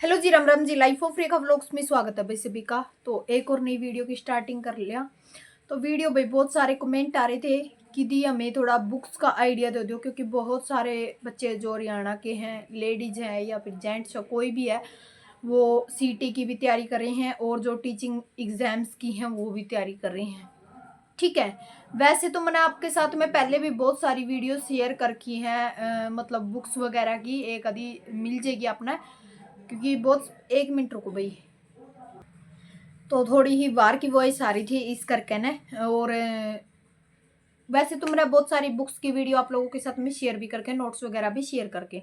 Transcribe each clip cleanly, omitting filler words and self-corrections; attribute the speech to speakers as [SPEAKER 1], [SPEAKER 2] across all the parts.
[SPEAKER 1] Hello ji, Ram Ram ji. Life of Rekha vlogs में स्वागत है भाई सभी का। तो एक और नई वीडियो की स्टार्टिंग कर लिया। तो वीडियो भाई बहुत सारे कमेंट आ रहे थे कि दी हमें थोड़ा बुक्स का आइडिया दे दो, क्योंकि बहुत सारे बच्चे जो हरियाणा के हैं, लेडीज हैं या फिर जेंट्स कोई भी है, वो सीटी की भी तैयारी कर रहे हैं और जो टीचिंग एग्जाम्स की हैं वो भी तैयारी कर रहे हैं। ठीक है। वैसे तो मैंने आपके साथ में पहले भी बहुत सारी वीडियो शेयर कर की हैं, मतलब बुक्स वगैरह की। एक आधी मिल जाएगी अपना, क्योंकि बहुत। एक मिनट रुको भाई। तो थोड़ी ही बाहर की वॉइस आ रही थी इस करके ना। और वैसे तो मैंने बहुत सारी बुक्स की वीडियो आप लोगों के साथ में शेयर भी करके, नोट्स वगैरह भी शेयर करके,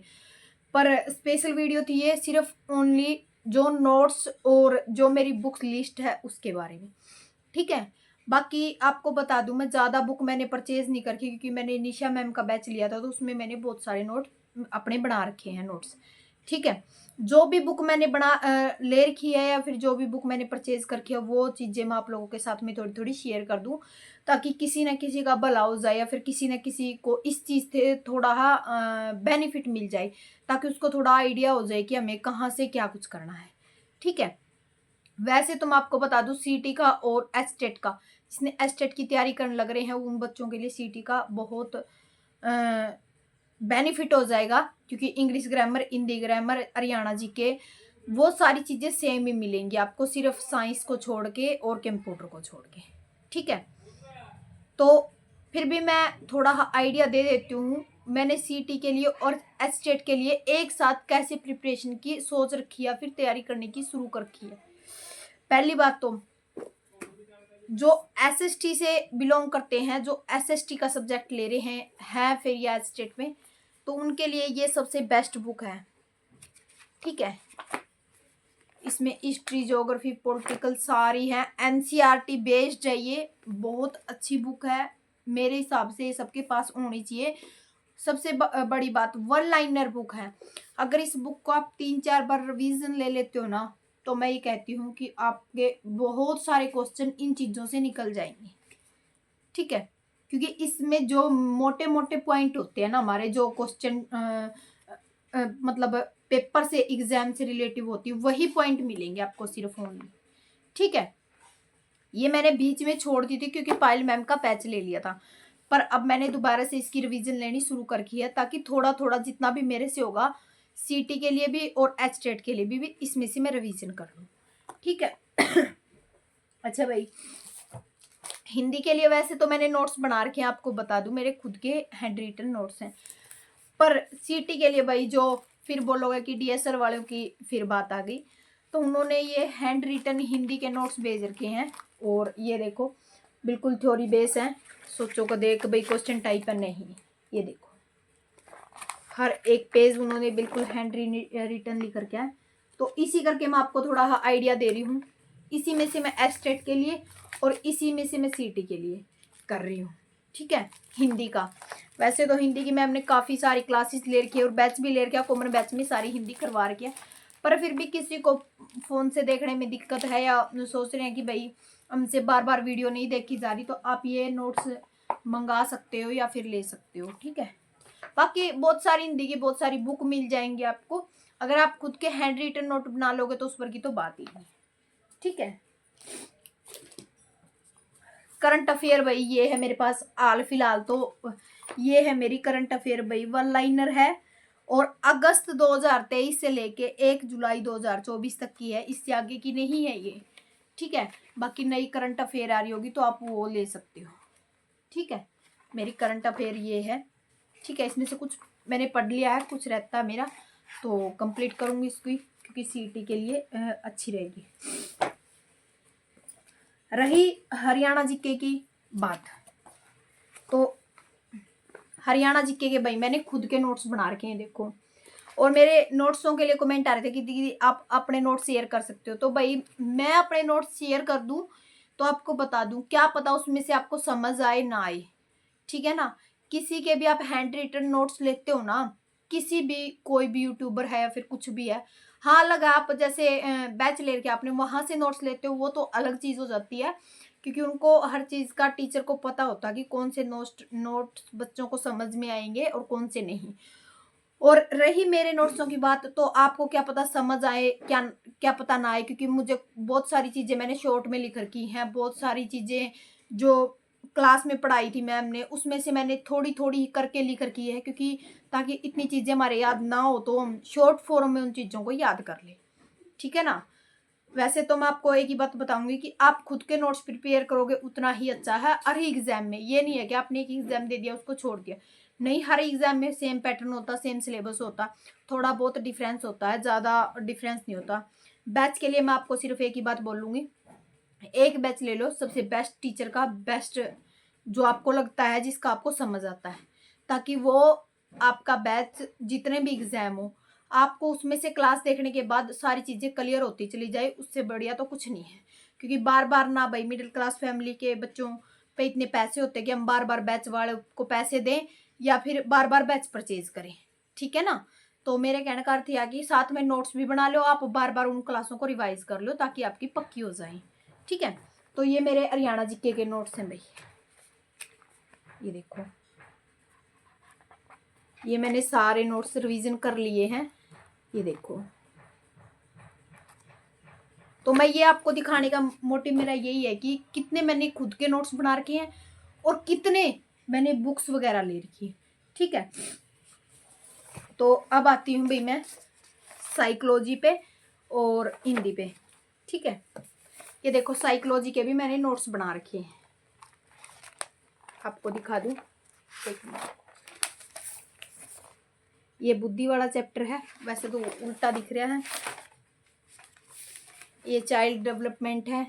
[SPEAKER 1] पर स्पेशल वीडियो थी ये सिर्फ ओनली जो नोट्स और जो मेरी बुक्स लिस्ट है उसके बारे में। ठीक है। बाकी आपको बता दूं, मैं ज़्यादा बुक मैंने परचेज नहीं करके, क्योंकि मैंने निशा मैम का बैच लिया था तो उसमें मैंने बहुत सारे नोट अपने बना रखे हैं, नोट्स। ठीक है। जो भी बुक मैंने ले रखी है या फिर जो भी बुक मैंने परचेज करके है, वो चीज़ें मैं आप लोगों के साथ में थोड़ी थोड़ी शेयर कर दूं, ताकि किसी ना किसी का भला हो जाए या फिर किसी ना किसी को इस चीज़ से थोड़ा बेनिफिट मिल जाए, ताकि उसको थोड़ा आइडिया हो जाए कि हमें कहाँ से क्या कुछ करना है। ठीक है। वैसे तो मैं आपको बता दूं, सीटी का और एस्टेट का, जिसने एस्टेट की तैयारी करने लग रहे हैं उन बच्चों के लिए सीटी का बहुत बेनिफिट हो जाएगा, क्योंकि English grammar, Hindi grammar, Haryana G K, वो सारी चीज़ें सेम ही मिलेंगी आपको, सिर्फ साइंस को छोड़ के और कंप्यूटर को छोड़ के। ठीक है। तो फिर भी मैं थोड़ा आइडिया दे देती हूँ। मैंने सीटी के लिए और एस्टेट के लिए एक साथ कैसे प्रिपरेशन की सोच रखी है, फिर तैयारी करने की शुरू कर रखी है। पहली बात तो, जो एसएसटी से बिलोंग करते हैं, जो एसएसटी का सब्जेक्ट ले रहे हैं फिर या स्टेट में, तो उनके लिए ये सबसे बेस्ट बुक है। ठीक है। इसमें हिस्ट्री, ज्योग्राफी, पॉलिटिकल सारी है, एनसीईआरटी बेस्ड है, ये बहुत अच्छी बुक है। मेरे हिसाब से सबके पास होनी चाहिए। सबसे बड़ी बात, वन लाइनर बुक है। अगर इस बुक को आप 3-4 बार रिवीजन ले लेते हो ना, तो मैं ये कहती हूँ कि आपके बहुत सारे क्वेश्चन इन चीज़ों से निकल जाएंगे। ठीक है। क्योंकि इसमें जो मोटे मोटे पॉइंट होते हैं ना, हमारे जो क्वेश्चन मतलब पेपर से, एग्जाम से रिलेटिव होती है, वही पॉइंट मिलेंगे आपको सिर्फ ओनली। ठीक है। ये मैंने बीच में छोड़ दी थी क्योंकि पायल मैम का पैच ले लिया था, पर अब मैंने दोबारा से इसकी रिवीजन लेनी शुरू कर की है, ताकि थोड़ा थोड़ा जितना भी मेरे से होगा, सीटी के लिए भी और एचटेट के लिए भी इसमें से मैं रिवीजन कर लूँ। ठीक है। अच्छा भाई, हिंदी के लिए वैसे तो मैंने नोट्स बना रखे हैं, आपको बता दूं मेरे खुद के हैंड रिटन नोट्स हैं। पर सीटी के लिए भाई, जो फिर बोलोगे कि डीएसआर वालों की फिर बात आ गई, तो उन्होंने ये हैंड रिटन हिंदी के नोट्स भेज रखे हैं। और ये देखो, बिल्कुल थ्योरी बेस है। सोचो को देख भाई, क्वेश्चन टाइप है नहीं। ये देखो, हर एक पेज उन्होंने बिल्कुल हैंड रिटन लिख करके है। तो इसी करके मैं आपको थोड़ा आइडिया दे रही हूँ। इसी में से मैं एस्टेट के लिए और इसी में से मैं सीटी के लिए कर रही हूँ। ठीक है। हिंदी का, वैसे तो हिंदी की मैम ने काफ़ी सारी क्लासेस ले रखी है और बैच भी ले रखा है, कॉमन बैच में सारी हिंदी करवा रखी है। पर फिर भी किसी को फ़ोन से देखने में दिक्कत है, या सोच रहे हैं कि भाई हमसे बार बार वीडियो नहीं देखी जा रही, तो आप ये नोट्स मंगा सकते हो या फिर ले सकते हो। ठीक है। बाकी बहुत सारी हिंदी की बहुत सारी बुक मिल जाएंगी आपको। अगर आप खुद के हैंड रिटन नोट बना लोगे तो उस पर की तो बात ही नहीं। ठीक है। करंट अफेयर भाई, ये है मेरे पास हाल फिलहाल तो, ये है मेरी करंट अफेयर भाई, वन लाइनर है और अगस्त 2023 से लेके 1 जुलाई 2024 तक की है, इससे आगे की नहीं है ये। ठीक है। बाकी नई करंट अफेयर आ रही होगी तो आप वो ले सकते हो। ठीक है। मेरी करंट अफेयर ये है। ठीक है। इसमें से कुछ मैंने पढ़ लिया है, कुछ रहता है मेरा, तो कंप्लीट करूँगी इसकी, क्योंकि सीटी के लिए अच्छी रहेगी। रही हरियाणा जीके की बात, तो हरियाणा जीके के भाई मैंने खुद के नोट्स बना रखे हैं, देखो। और मेरे नोट्सों के लिए कमेंट आ रहे थे कि दीदी आप अपने नोट्स शेयर कर सकते हो, तो भाई मैं अपने नोट्स शेयर कर दूं तो आपको बता दूं, क्या पता उसमें से आपको समझ आए ना आए। ठीक है ना। किसी के भी आप हैंड रिटन नोट्स लेते हो ना, किसी भी, कोई भी यूट्यूबर है या फिर कुछ भी है, हाँ अलग है, आप जैसे बैच ले के आपने वहां से नोट्स लेते हो, वो तो अलग चीज हो जाती है, क्योंकि उनको हर चीज का टीचर को पता होता है कि कौन से नोट्स बच्चों को समझ में आएंगे और कौन से नहीं। और रही मेरे नोट्सों की बात, तो आपको क्या पता समझ आए, क्या क्या पता ना आए, क्योंकि मुझे बहुत सारी चीज़ें मैंने शॉर्ट में लिख रखी हैं, बहुत सारी चीज़ें जो क्लास में पढ़ाई थी मैम ने, उसमें से मैंने थोड़ी थोड़ी करके लिख रखी है, क्योंकि ताकि इतनी चीज़ें हमारे याद ना हो तो हम शॉर्ट फॉर्म में उन चीज़ों को याद कर लें, ठीक है ना। वैसे तो मैं आपको एक ही बात बताऊंगी कि आप खुद के नोट्स प्रिपेयर करोगे उतना ही अच्छा है हर एग्जाम में। ये नहीं है कि आपने एक एग्जाम दे दिया उसको छोड़ दिया, नहीं, हर एग्जाम में सेम पैटर्न होता, सेम सिलेबस होता, थोड़ा बहुत डिफरेंस होता है, ज़्यादा डिफरेंस नहीं होता। बैच के लिए मैं आपको सिर्फ एक ही बात बोलूँगी, एक बैच ले लो सबसे बेस्ट टीचर का, बेस्ट जो आपको लगता है, जिसका आपको समझ आता है, ताकि वो आपका बैच जितने भी एग्जाम हो आपको उसमें से क्लास देखने के बाद सारी चीज़ें क्लियर होती चली जाए, उससे बढ़िया तो कुछ नहीं है। क्योंकि बार बार ना भाई मिडिल क्लास फैमिली के बच्चों पे इतने पैसे होते हैं कि हम बार बार बैच वाले को पैसे दें या फिर बार बार बैच परचेज करें, ठीक है ना। तो मेरे कहने का अर्थ यह कि साथ में नोट्स भी बना लो, आप बार बार उन क्लासों को रिवाइज कर लो ताकि आपकी पक्की हो जाए, ठीक है। तो ये मेरे हरियाणा जीके के नोट्स हैं भाई, ये देखो, ये मैंने सारे नोट्स रिवीजन कर लिए हैं, ये देखो। तो मैं ये आपको दिखाने का मोटिव मेरा यही है कि कितने मैंने खुद के नोट्स बना रखे हैं और कितने मैंने बुक्स वगैरह ले रखी है, ठीक है। तो अब आती हूँ भाई मैं साइकोलॉजी पे और हिंदी पे, ठीक है। ये देखो साइकोलॉजी के भी मैंने नोट्स बना रखे हैं, आपको दिखा दूँ, एक मिनट। ये बुद्धि वाला चैप्टर है, वैसे तो उल्टा दिख रहा है, ये चाइल्ड डेवलपमेंट है,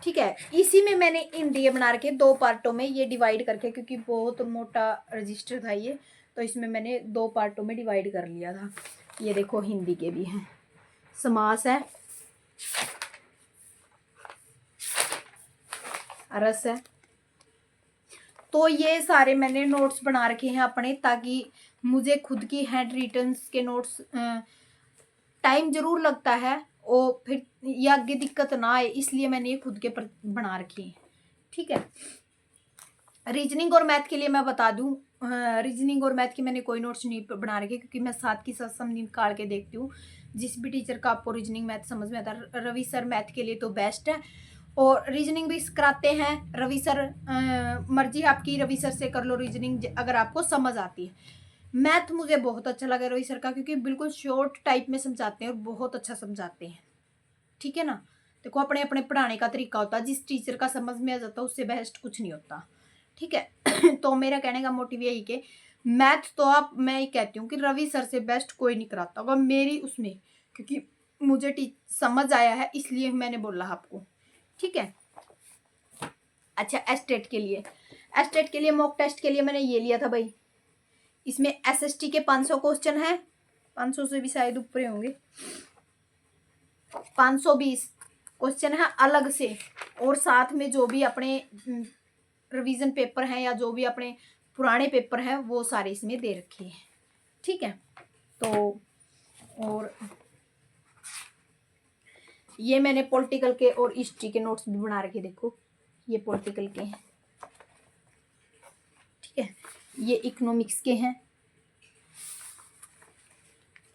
[SPEAKER 1] ठीक है। इसी में मैंने हिंदी बना रखे 2 पार्टों में ये डिवाइड करके, क्योंकि बहुत मोटा रजिस्टर था ये, तो इसमें मैंने 2 पार्टों में डिवाइड कर लिया था। ये देखो हिंदी के भी हैं, समास है, रस है। तो ये सारे मैंने नोट्स बना रखे हैं अपने, ताकि मुझे खुद की हैंड रिटन्स के नोट्स टाइम जरूर लगता है और फिर ये आगे दिक्कत ना आए, इसलिए मैंने ये खुद के बना रखी है, ठीक है। रीजनिंग और मैथ के लिए मैं बता दूं, रीजनिंग और मैथ की मैंने कोई नोट्स नहीं बना रखे, क्योंकि मैं साथ की साथ सब निकाल के देखती हूँ। जिस भी टीचर का आपको रीजनिंग मैथ समझ में आता है, रवि सर मैथ के लिए तो बेस्ट है, और रीजनिंग भी कराते हैं रवि सर। मर्जी आपकी, रवि सर से कर लो रीजनिंग अगर आपको समझ आती है। मैथ मुझे बहुत अच्छा लगा रवि सर का, क्योंकि बिल्कुल शॉर्ट टाइप में समझाते हैं और बहुत अच्छा समझाते हैं, ठीक है ना। देखो अपने अपने पढ़ाने का तरीका होता है, जिस टीचर का समझ में आ जाता है उससे बेस्ट कुछ नहीं होता, ठीक है। तो मेरा कहने का मोटिव यही कि मैथ तो आप, मैं ये कहती हूँ कि रवि सर से बेस्ट कोई नहीं कराता होगा मेरी उसमें, क्योंकि मुझे समझ आया है इसलिए मैंने बोला आपको, ठीक है। अच्छा एस्टेट के लिए मॉक टेस्ट के लिए मैंने ये लिया था भाई, इसमें एसएसटी के 500 क्वेश्चन है, 500 से भी शायद ऊपर होंगे, 520 क्वेश्चन है अलग से, और साथ में जो भी अपने रिवीजन पेपर हैं या जो भी अपने पुराने पेपर हैं वो सारे इसमें दे रखे हैं, ठीक है। तो और ये मैंने पॉलिटिकल के और हिस्ट्री के नोट्स भी बना रखे, देखो ये पॉलिटिकल के हैं, ठीक है, ये इकोनॉमिक्स के हैं।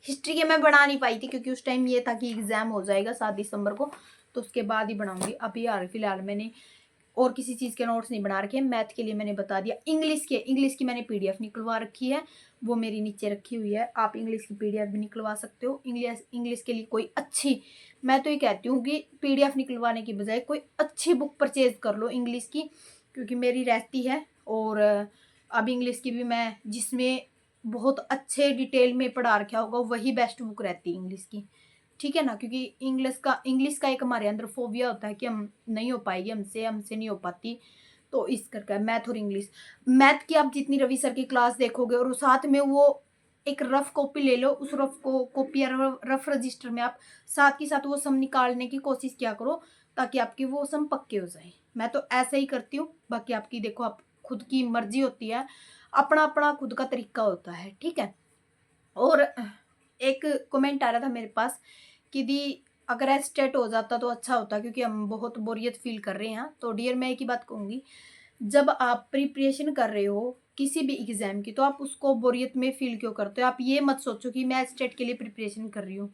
[SPEAKER 1] हिस्ट्री के मैं बना नहीं पाई थी क्योंकि उस टाइम ये था कि एग्जाम हो जाएगा 7 दिसंबर को, तो उसके बाद ही बनाऊंगी। अभी यार फिलहाल मैंने और किसी चीज़ के नोट्स नहीं बना रखे। मैथ के लिए मैंने बता दिया। इंग्लिश की मैंने पीडीएफ निकलवा रखी है, वो मेरी नीचे रखी हुई है, आप इंग्लिश की पीडीएफ भी निकलवा सकते हो। इंग्लिश के लिए कोई अच्छी, मैं तो ये कहती हूँ कि पीडीएफ निकलवाने की बजाय कोई अच्छी बुक परचेज कर लो इंग्लिश की, क्योंकि मेरी रहती है। और अब इंग्लिश की भी मैं, जिसमें बहुत अच्छे डिटेल में पढ़ा रखा होगा वही बेस्ट बुक रहती है इंग्लिश की, ठीक है ना। क्योंकि इंग्लिश का एक हमारे अंदर फोबिया होता है कि हम नहीं हो पाएगी, हमसे नहीं हो पाती, तो इस करके मैथ और इंग्लिश। मैथ की आप जितनी रवि सर की क्लास देखोगे और साथ में वो एक रफ कॉपी ले लो, उस रफ को कॉपी या रफ रजिस्टर में आप साथ के साथ वो सम निकालने की कोशिश किया करो, ताकि आपकी वो सम पक्के हो जाए। मैं तो ऐसे ही करती हूँ, बाकी आपकी देखो, आप खुद की मर्जी होती है, अपना अपना खुद का तरीका होता है, ठीक है। और एक कमेंट आ रहा था मेरे पास कि दी अगर एस्टेट हो जाता तो अच्छा होता, क्योंकि हम बहुत बोरियत फील कर रहे हैं। तो डियर मैं एक ही बात कहूँगी, जब आप प्रिपरेशन कर रहे हो किसी भी एग्ज़ाम की, तो आप उसको बोरियत में फ़ील क्यों करते हो? आप ये मत सोचो कि मैं स्टेट के लिए प्रिपरेशन कर रही हूँ।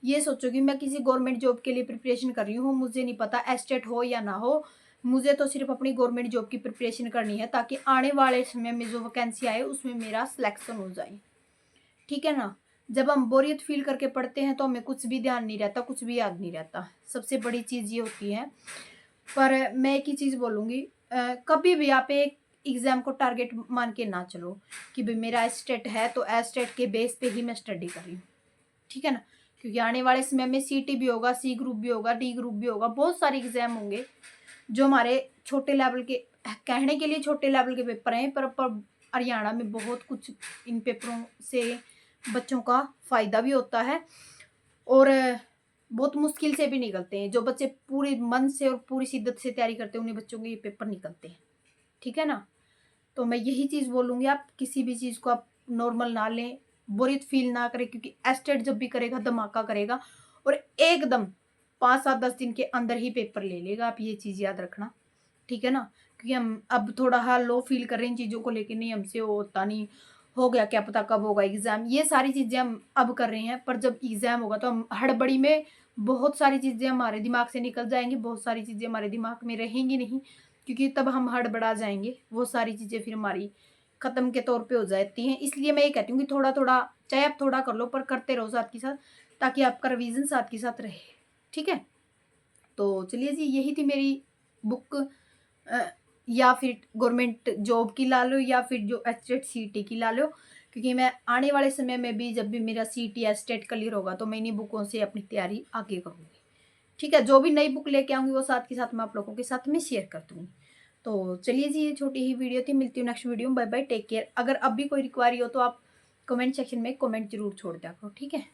[SPEAKER 1] ये सोचो कि मैं किसी गवर्नमेंट जॉब के लिए प्रिपरेशन कर रही हूँ, मुझे नहीं पता एस्टेट हो या ना हो, मुझे तो सिर्फ़ अपनी गवर्नमेंट जॉब की प्रिपरेशन करनी है, ताकि आने वाले समय में जो वैकेंसी आए उसमें मेरा सिलेक्शन हो जाए। ठीक है ना? जब हम बोरियत फ़ील करके पढ़ते हैं तो हमें कुछ भी ध्यान नहीं रहता, कुछ भी याद नहीं रहता। सबसे बड़ी चीज़ ये होती है। पर मैं एक ही चीज़ बोलूँगी, कभी भी आप एक एग्ज़ाम को टारगेट मान के ना चलो कि भई मेरा एस्टेट है तो एस्टेट के बेस पे ही मैं स्टडी कर रही हूँ। ठीक है ना? क्योंकि आने वाले समय में सीटी भी होगा, सी ग्रुप भी होगा, डी ग्रुप भी होगा, बहुत सारे एग्ज़ाम होंगे जो हमारे छोटे लेवल के, कहने के लिए छोटे लेवल के पेपर हैं, पर हरियाणा में बहुत कुछ इन पेपरों से बच्चों का फ़ायदा भी होता है और बहुत मुश्किल से भी निकलते हैं। जो बच्चे पूरे मन से और पूरी शिद्दत से तैयारी करते हैं, उन्हीं बच्चों के ये पेपर निकलते हैं। ठीक है ना? तो मैं यही चीज़ बोलूँगी, आप किसी भी चीज़ को आप नॉर्मल ना लें, बोरियत फ़ील ना करें, क्योंकि एस्टेट जब भी करेगा धमाका करेगा और एकदम 5, 7, 10 दिन के अंदर ही पेपर ले लेगा। आप ये चीज़ याद रखना, ठीक है ना? क्योंकि हम अब थोड़ा लो फ़ील कर रहे हैं इन चीज़ों को लेके, नहीं हमसे वो होता नहीं, हो गया क्या पता कब होगा एग्ज़ाम, ये सारी चीज़ें हम अब कर रहे हैं। पर जब एग्ज़ाम होगा तो हम हड़बड़ी में बहुत सारी चीज़ें हमारे दिमाग से निकल जाएँगी, बहुत सारी चीज़ें हमारे दिमाग में रहेंगी नहीं, क्योंकि तब हम हड़बड़ा जाएँगे। वो सारी चीज़ें फिर हमारी ख़त्म के तौर पे हो जाती हैं। इसलिए मैं ये कहती हूँ कि थोड़ा-थोड़ा, चाहे आप थोड़ा कर लो पर करते रहो साथ के साथ, ताकि आपका रिवीज़न साथ के साथ रहे। ठीक है? तो चलिए जी, यही थी मेरी बुक, अ, या फिर गवर्नमेंट जॉब की ला लो या फिर जो एचटेट सीटी की ला लो, क्योंकि मैं आने वाले समय में भी जब भी मेरा सीटी या एचटेट क्लियर होगा तो मैं इन्हीं बुकों से अपनी तैयारी आगे करूँगी। ठीक है? जो भी नई बुक लेके आऊँगी वो साथ के साथ मैं आप लोगों के साथ में शेयर कर दूँगी। तो चलिए जी, ये छोटी ही वीडियो थी, मिलती हूँ नेक्स्ट वीडियो में। Bye bye, take care. अगर अब भी कोई रिक्वायरी हो तो आप कमेंट सेक्शन में कमेंट ज़रूर छोड़ दिया करो, ठीक है?